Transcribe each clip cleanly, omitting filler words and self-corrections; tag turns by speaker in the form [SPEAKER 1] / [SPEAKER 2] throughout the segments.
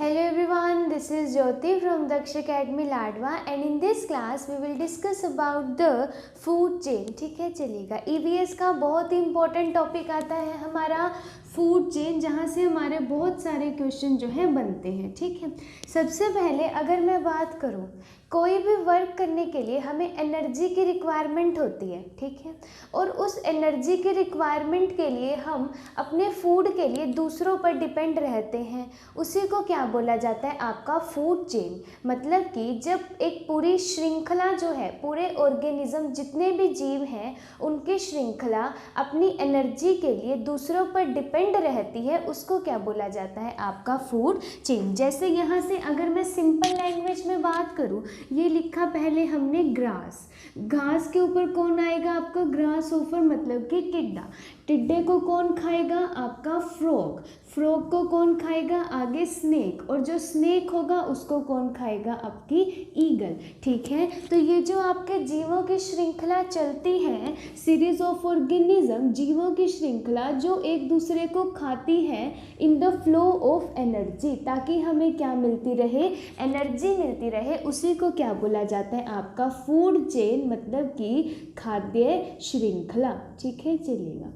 [SPEAKER 1] Hello everyone, this is Jyoti from Daksh Academy Ladwa and in this class we will discuss about the food chain. ठीक है, चलेगा। EVS का बहुत ही important topic आता है हमारा फूड चेन, जहाँ से हमारे बहुत सारे क्वेश्चन जो है बनते हैं। ठीक है, सबसे पहले अगर मैं बात करूँ, कोई भी वर्क करने के लिए हमें एनर्जी की रिक्वायरमेंट होती है। ठीक है, और उस एनर्जी की रिक्वायरमेंट के लिए हम अपने फूड के लिए दूसरों पर डिपेंड रहते हैं। उसी को क्या बोला जाता है? आपका फूड चेन। मतलब कि जब एक पूरी श्रृंखला जो है, पूरे ऑर्गेनिज्म जितने भी जीव हैं उनकी श्रृंखला अपनी एनर्जी के लिए दूसरों पर डिपेंड रहती है, उसको क्या बोला जाता है? आपका फूड चेन। जैसे यहाँ से अगर मैं सिंपल लैंग्वेज में बात करूँ, ये लिखा पहले हमने ग्रास। घास के ऊपर कौन आएगा? आपका ग्रास ओवर, मतलब कि टिड्डा। टिड्डे को कौन खाएगा? आपका फ्रॉग। फ्रॉग को कौन खाएगा? आगे स्नेक, और जो स्नेक होगा उसको कौन खाएगा? आपकी ईगल। ठीक है, तो ये जो आपके जीवों की श्रृंखला चलती है, सीरीज ऑफ ऑर्गेनिज्म, जीवों की श्रृंखला जो एक दूसरे को खाती है in the flow of energy, ताकि हमें क्या मिलती रहे? एनर्जी मिलती रहे। उसी को क्या बोला जाता है? आपका फूड चेन, मतलब कि खाद्य श्रृंखला। ठीक है, चलेगा।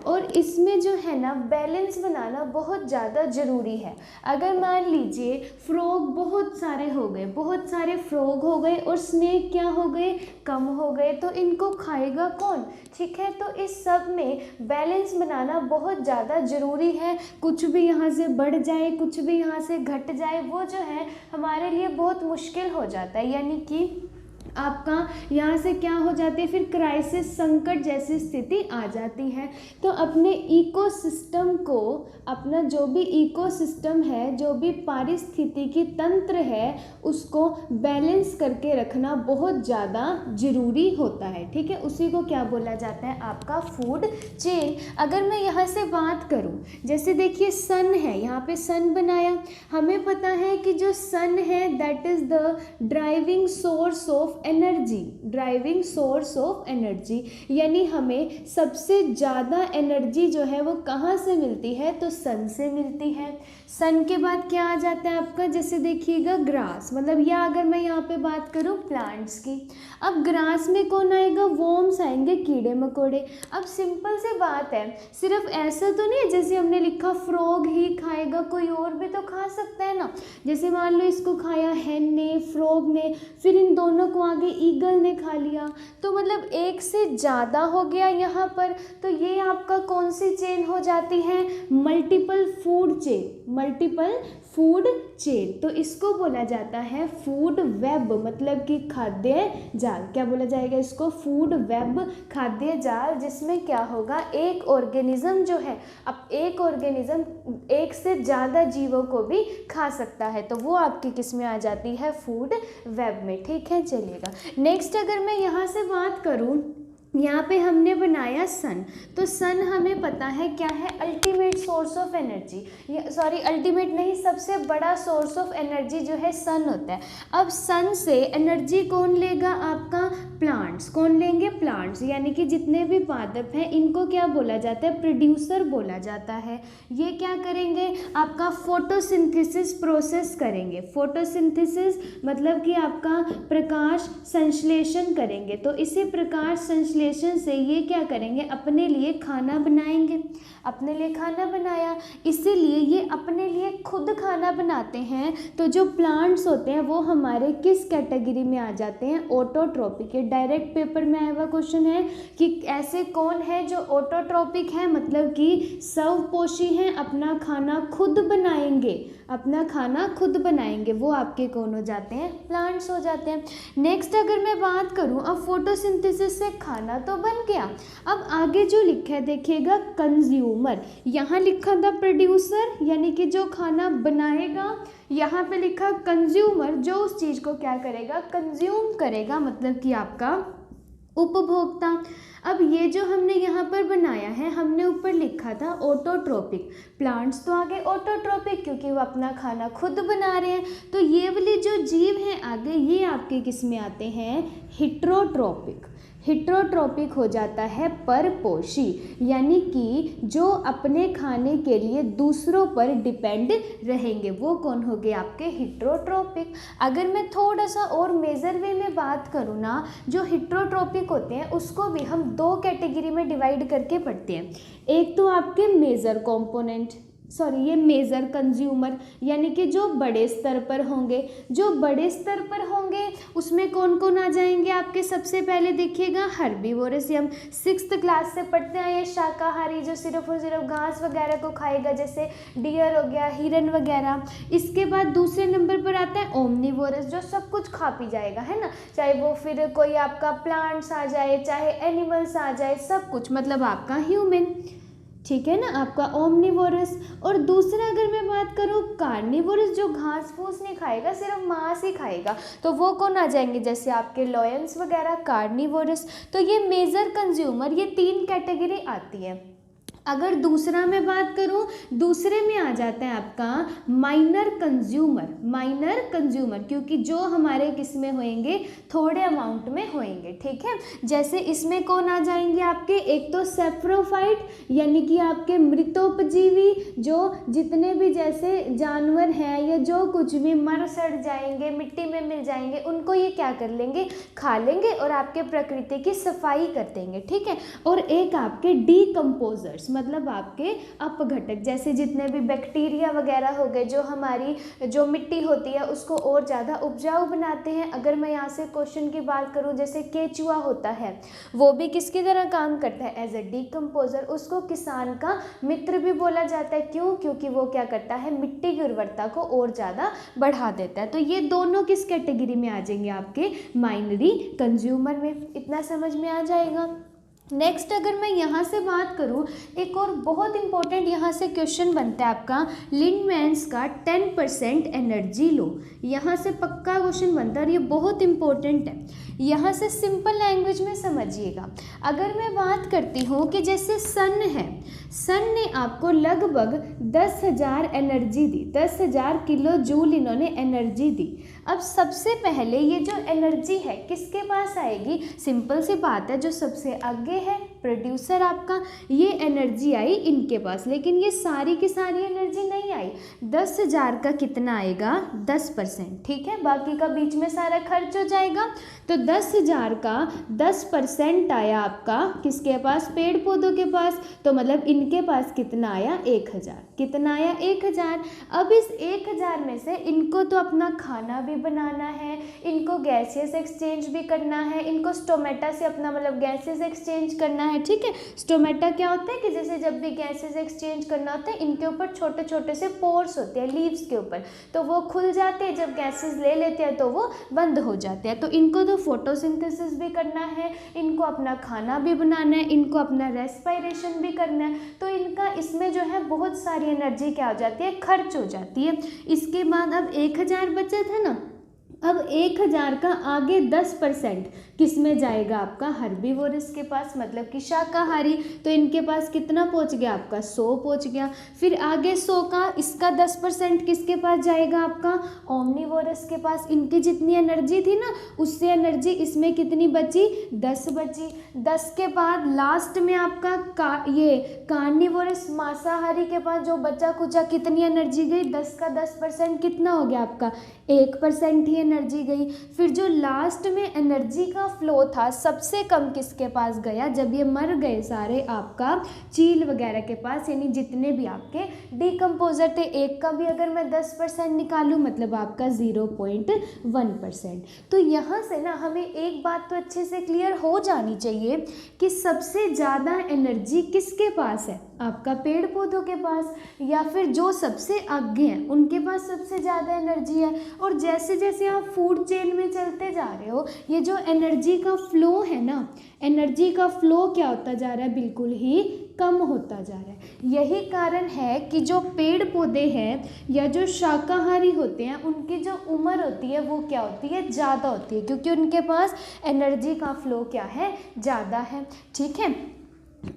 [SPEAKER 1] और इसमें जो है ना, बैलेंस बनाना बहुत ज़्यादा ज़रूरी है। अगर मान लीजिए फ्रॉग बहुत सारे हो गए, बहुत सारे फ्रॉग हो गए और स्नेक क्या हो गए? कम हो गए, तो इनको खाएगा कौन? ठीक है, तो इस सब में बैलेंस बनाना बहुत ज़्यादा ज़रूरी है। कुछ भी यहाँ से बढ़ जाए, कुछ भी यहाँ से घट जाए, वो जो है हमारे लिए बहुत मुश्किल हो जाता है। यानी कि आपका यहाँ से क्या हो जाती है, फिर क्राइसिस, संकट जैसी स्थिति आ जाती है। तो अपने इकोसिस्टम को, अपना जो भी इकोसिस्टम है, जो भी पारिस्थितिकी तंत्र है, उसको बैलेंस करके रखना बहुत ज़्यादा ज़रूरी होता है। ठीक है, उसी को क्या बोला जाता है? आपका फूड चेन। अगर मैं यहाँ से बात करूँ, जैसे देखिए सन है, यहाँ पे सन बनाया। हमें पता है कि जो सन है that is the driving source of energy. Driving source of energy, यानी हमें सबसे ज़्यादा एनर्जी जो है वो कहाँ से मिलती है? तो सन से मिलती है। सन के बाद क्या आ जाता है आपका? जैसे देखिएगा ग्रास, मतलब या अगर मैं यहाँ पे बात करूँ प्लांट्स की, अब ग्रास में कौन आएगा? वॉर्म्स आएंगे, कीड़े मकोड़े। अब सिंपल सी बात है, सिर्फ ऐसा तो नहीं है जैसे हमने लिखा फ्रॉग ही खाएगा, कोई और भी तो खा सकता है ना। जैसे मान लो इसको खाया हैन ने, फ्रॉग ने, फिर इन दोनों को आगे ईगल ने खा लिया, तो मतलब एक से ज़्यादा हो गया यहाँ पर। तो ये आपका कौन सी चेन हो जाती है? Multiple food chain. Multiple food chain, तो इसको बोला जाता है फूड वेब, मतलब कि खाद्य जाल। क्या बोला जाएगा इसको? फूड वेब, खाद्य जाल, जिसमें क्या होगा? एक ऑर्गेनिज्म जो है, अब एक ऑर्गेनिज्म एक से ज़्यादा जीवों को भी खा सकता है, तो वो आपकी किस में आ जाती है? फूड वेब में। ठीक है, चलिएगा। नेक्स्ट अगर मैं यहाँ से बात करूँ, यहाँ पे हमने बनाया सन, तो सन हमें पता है क्या है? Ultimate source of energy, sorry ultimate नहीं, सबसे बड़ा सोर्स ऑफ एनर्जी जो है सन होता है। अब सन से एनर्जी कौन लेगा? आपका प्लांट्स। कौन लेंगे? प्लांट्स, यानी कि जितने भी पादप हैं इनको क्या बोला जाता है? प्रोड्यूसर बोला जाता है। ये क्या करेंगे? आपका फोटोसिंथेसिस प्रोसेस करेंगे। फोटोसिंथेसिस मतलब कि आपका प्रकाश संश्लेषण करेंगे। तो इसी प्रकाश संश्लेषण से ये क्या करेंगे? अपने लिए खाना बनाएंगे। अपने लिए खाना बनाया, इसीलिए ये अपने लिए खुद खाना बनाते हैं। तो जो प्लांट्स होते हैं वो हमारे किस कैटेगरी में आ जाते हैं? ऑटोट्रॉपिक। ये डायरेक्ट पेपर में आया हुआ क्वेश्चन है कि ऐसे कौन है जो ऑटोट्रॉपिक है, मतलब कि स्वपोषी हैं, अपना खाना खुद बनाएंगे। अपना खाना खुद बनाएंगे, वो आपके कौन हो जाते हैं? प्लांट्स हो जाते हैं। नेक्स्ट अगर मैं बात करूं, अब फोटोसिंथेसिस से खाना तो बन गया, अब आगे जो लिखा है देखिएगा कंज्यूमर। यहाँ लिखा था प्रोड्यूसर, यानी कि जो खाना बनाएगा, यहाँ पे लिखा कंज्यूमर, जो उस चीज़ को क्या करेगा? कंज्यूम करेगा, मतलब कि आपका उपभोक्ता। अब ये जो हमने यहाँ पर बनाया है, हमने ऊपर लिखा था ऑटोट्रोपिक, प्लांट्स तो आगे ऑटोट्रोपिक क्योंकि वो अपना खाना खुद बना रहे हैं। तो ये वाले जो जीव हैं आगे, ये आपके किस में आते हैं, हिट्रोट्रोपिक। हिट्रोट्रोपिक हो जाता है परपोषी, यानी कि जो अपने खाने के लिए दूसरों पर डिपेंड रहेंगे, वो कौन हो गए आपके हिट्रोट्रोपिक। अगर मैं थोड़ा सा और मेजर वे में बात करूँ ना, जो हिट्रोट्रोपिक होते हैं उसको भी हम दो कैटेगरी में डिवाइड करके पढ़ते हैं। एक तो आपके मेजर कंपोनेंट, ये मेजर कंज्यूमर, यानी कि जो बड़े स्तर पर होंगे। जो बड़े स्तर पर होंगे उसमें कौन कौन आ जाएंगे आपके, सबसे पहले देखिएगा हर्बीवोरस, हम 6th क्लास से पढ़ते हैं। ये शाकाहारी जो सिर्फ और सिर्फ घास वगैरह को खाएगा, जैसे डियर हो गया, हिरन वगैरह। इसके बाद दूसरे नंबर पर आता है ओमनीवोरस, जो सब कुछ खा पी जाएगा, है ना, चाहे वो फिर कोई आपका प्लांट्स आ जाए, चाहे एनिमल्स आ जाए, सब कुछ, मतलब आपका ह्यूमन, ठीक है ना, आपका ओमनीवोरस। और दूसरा अगर मैं बात करूँ कार्निवोरस, जो घास फूस नहीं खाएगा, सिर्फ मांस ही खाएगा, तो वो कौन आ जाएंगे, जैसे आपके लॉयंस वगैरह, कार्निवोरस। तो ये मेजर कंज्यूमर, ये 3 कैटेगरी आती है। अगर दूसरा मैं बात करूं, दूसरे में आ जाता है आपका माइनर कंज्यूमर। माइनर कंज्यूमर क्योंकि जो हमारे किस में होंगे, थोड़े अमाउंट में होंगे, ठीक है। जैसे इसमें कौन आ जाएंगे आपके, एक तो सेफ्रोफाइट, यानी कि आपके मृतोपजीवी, जो जितने भी जैसे जानवर हैं या जो कुछ भी मर सड़ जाएंगे, मिट्टी में मिल जाएंगे, उनको ये क्या कर लेंगे, खा लेंगे और आपके प्रकृति की सफाई कर देंगे, ठीक है। और एक आपके डीकम्पोजर्स, मतलब आपके अपघटक, जैसे जितने भी बैक्टीरिया वगैरह हो गए, जो हमारी जो मिट्टी होती है उसको और ज़्यादा उपजाऊ बनाते हैं। अगर मैं यहाँ से क्वेश्चन की बात करूँ, जैसे केचुआ होता है, वो भी किसकी तरह काम करता है, एज ए डीकम्पोजर। उसको किसान का मित्र भी बोला जाता है, क्यों, क्योंकि वो क्या करता है, मिट्टी की उर्वरता को और ज़्यादा बढ़ा देता है। तो ये दोनों किस कैटेगरी में आ जाएंगे, आपके माइनरी कंज्यूमर में। इतना समझ में आ जाएगा। नेक्स्ट अगर मैं यहाँ से बात करूँ, एक और बहुत इंपॉर्टेंट यहाँ से क्वेश्चन बनता है आपका, लिंडमैन्स का 10% एनर्जी लो। यहाँ से पक्का क्वेश्चन बनता है और ये बहुत इंपॉर्टेंट है। यहाँ से सिंपल लैंग्वेज में समझिएगा। अगर मैं बात करती हूँ कि जैसे सन है, सन ने आपको लगभग 10,000 एनर्जी दी, 10,000 किलो जूल इन्होंने एनर्जी दी। अब सबसे पहले ये जो एनर्जी है किसके पास आएगी, सिंपल सी बात है, जो सबसे आगे है प्रोड्यूसर आपका, ये एनर्जी आई इनके पास। लेकिन ये सारी की सारी एनर्जी नहीं आई, 10,000 का कितना आएगा, 10%, ठीक है। बाकी का बीच में सारा खर्च हो जाएगा। तो 10,000 का 10% आया आपका किसके पास, पेड़ पौधों के पास। तो मतलब इनके पास कितना आया, 1,000। कितना आया, 1,000। अब इस 1,000 में से इनको तो अपना खाना भी बनाना है, इनको गैसेस एक्सचेंज भी करना है, इनको स्टोमेटा से अपना मतलब गैसेस एक्सचेंज करना है, ठीक है। स्टोमेटा क्या होता है कि जैसे जब भी गैसेस एक्सचेंज करना होता है, इनके ऊपर छोटे छोटे से पोर्स होते हैं लीव्स के ऊपर, तो वो खुल जाते हैं, जब गैसेस ले लेते हैं तो वो बंद हो जाते हैं। तो इनको तो फोटोसिंथेसिस भी करना है, इनको अपना खाना भी बनाना है, इनको अपना रेस्पिरेशन भी करना है। तो इनका इसमें जो है बहुत सारी एनर्जी क्या हो जाती है, खर्च हो जाती है। इसके बाद अब 1,000 बचा था ना, अब 1,000 का आगे 10% किस में जाएगा, आपका हर्बीवोरस के पास, मतलब कि शाकाहारी। तो इनके पास कितना पहुंच गया आपका, 100 पहुंच गया। फिर आगे 100 का इसका 10% किसके पास जाएगा, आपका ओमनीवोरस के पास। इनकी जितनी एनर्जी थी ना, उससे एनर्जी इसमें कितनी बची, 10 बची। 10 के बाद लास्ट में आपका ये कार्निवोरस मांसाहारी के पास जो बचा कुचा कितनी एनर्जी गई, 10 का 10% कितना हो गया आपका, 1% ही एनर्जी गई। फिर जो लास्ट में एनर्जी का फ्लो था सबसे कम किसके पास गया, जब ये मर गए सारे, आपका चील वगैरह के पास, यानी जितने भी आपके डीकम्पोजर थे। एक का भी अगर मैं 10% निकालूं, मतलब आपका 0.1%। तो यहाँ से ना हमें एक बात तो अच्छे से क्लियर हो जानी चाहिए कि सबसे ज़्यादा एनर्जी किसके पास है, आपका पेड़ पौधों के पास, या फिर जो सबसे आगे हैं उनके पास सबसे ज़्यादा एनर्जी है। और जैसे जैसे आप फूड चेन में चलते जा रहे हो, ये जो एनर्जी का फ्लो है ना, एनर्जी का फ्लो क्या होता जा रहा है, बिल्कुल ही कम होता जा रहा है। यही कारण है कि जो पेड़ पौधे हैं या जो शाकाहारी होते हैं उनकी जो उम्र होती है वो क्या होती है, ज़्यादा होती है, क्योंकि उनके पास एनर्जी का फ्लो क्या है, ज़्यादा है। ठीक है,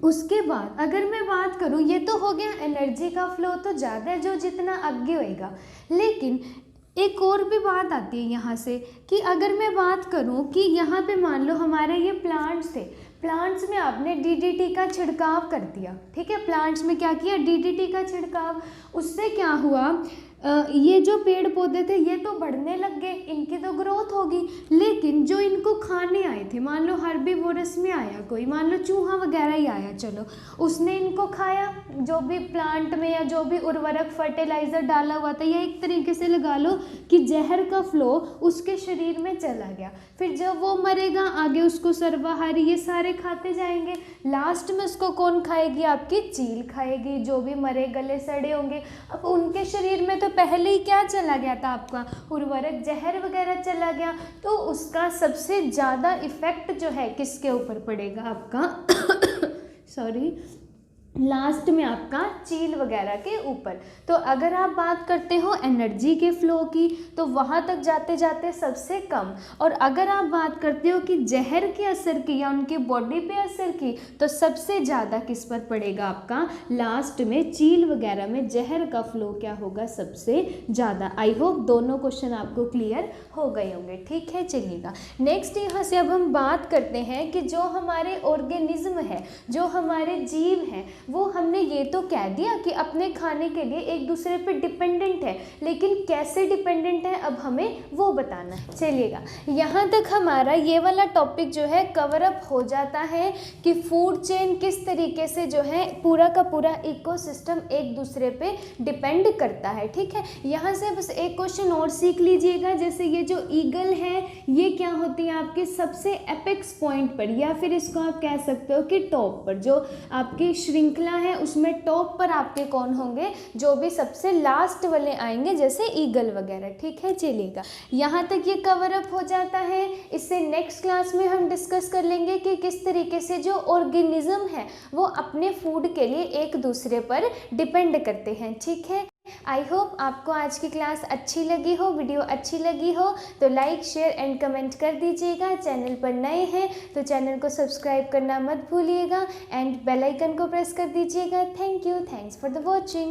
[SPEAKER 1] उसके बाद अगर मैं बात करूं, ये तो हो गया एनर्जी का फ्लो तो ज़्यादा है जो जितना आगे होएगा, लेकिन एक और भी बात आती है यहाँ से कि अगर मैं बात करूँ कि यहाँ पे मान लो हमारे ये प्लांट्स थे, प्लांट्स में आपने डीडीटी का छिड़काव कर दिया। ठीक है, प्लांट्स में क्या किया, डीडीटी का छिड़काव। उससे क्या हुआ, ये जो पेड़ पौधे थे ये तो बढ़ने लग गए, इनकी तो ग्रोथ होगी, लेकिन जो इनको खाने आए थे, मान लो हर्बीवोरस में आया कोई, मान लो चूहा वगैरह ही आया, चलो उसने इनको खाया, जो भी प्लांट में या जो भी उर्वरक फर्टिलाइज़र डाला हुआ था, या एक तरीके से लगा लो कि जहर का फ्लो उसके शरीर में चला गया। फिर जब वो मरेगा आगे उसको सर्वाहारी ये सारे खाते जाएंगे, लास्ट में उसको कौन खाएगी, आपकी चील खाएगी, जो भी मरे गले सड़े होंगे। अब उनके शरीर में तो पहले ही क्या चला गया था, आपका उर्वरक जहर वगैरह चला गया, तो उसका सबसे ज़्यादा इफ़ेक्ट जो है किसके ऊपर पड़ेगा, आपका सॉरी लास्ट में आपका चील वगैरह के ऊपर। तो अगर आप बात करते हो एनर्जी के फ्लो की, तो वहाँ तक जाते जाते सबसे कम, और अगर आप बात करते हो कि जहर के असर की या उनके बॉडी पे असर की, तो सबसे ज़्यादा किस पर पड़ेगा, आपका लास्ट में चील वगैरह में जहर का फ्लो क्या होगा, सबसे ज़्यादा। आई होप दोनों क्वेश्चन आपको क्लियर हो गए होंगे। ठीक है, चलिएगा नेक्स्ट यहाँ से अब हम बात करते हैं कि जो हमारे ऑर्गेनिज्म है, जो हमारे जीव हैं, वो हमने ये तो कह दिया कि अपने खाने के लिए एक दूसरे पे डिपेंडेंट है, लेकिन कैसे डिपेंडेंट है अब हमें वो बताना है। चलिएगा, यहाँ तक हमारा ये वाला टॉपिक जो है कवर अप हो जाता है कि फूड चेन किस तरीके से जो है पूरा का पूरा इकोसिस्टम एक दूसरे पे डिपेंड करता है। ठीक है, यहाँ से बस एक क्वेश्चन और सीख लीजिएगा, जैसे ये जो ईगल है ये क्या होती है, आपके सबसे एपेक्स पॉइंट पर, या फिर इसको आप कह सकते हो कि टॉप पर, जो आपकी श्रृंखला है उसमें टॉप पर आपके कौन होंगे, जो भी सबसे लास्ट वाले आएंगे, जैसे ईगल वगैरह। ठीक है, चलिएगा यहाँ तक ये कवर अप हो जाता है। इससे नेक्स्ट क्लास में हम डिस्कस कर लेंगे कि किस तरीके से जो ऑर्गेनिज्म है वो अपने फूड के लिए एक दूसरे पर डिपेंड करते हैं। ठीक है, आई होप आपको आज की क्लास अच्छी लगी हो, वीडियो अच्छी लगी हो तो लाइक शेयर एंड कमेंट कर दीजिएगा। चैनल पर नए हैं तो चैनल को सब्सक्राइब करना मत भूलिएगा एंड बेल आइकन को प्रेस कर दीजिएगा। Thank you, thanks for the watching.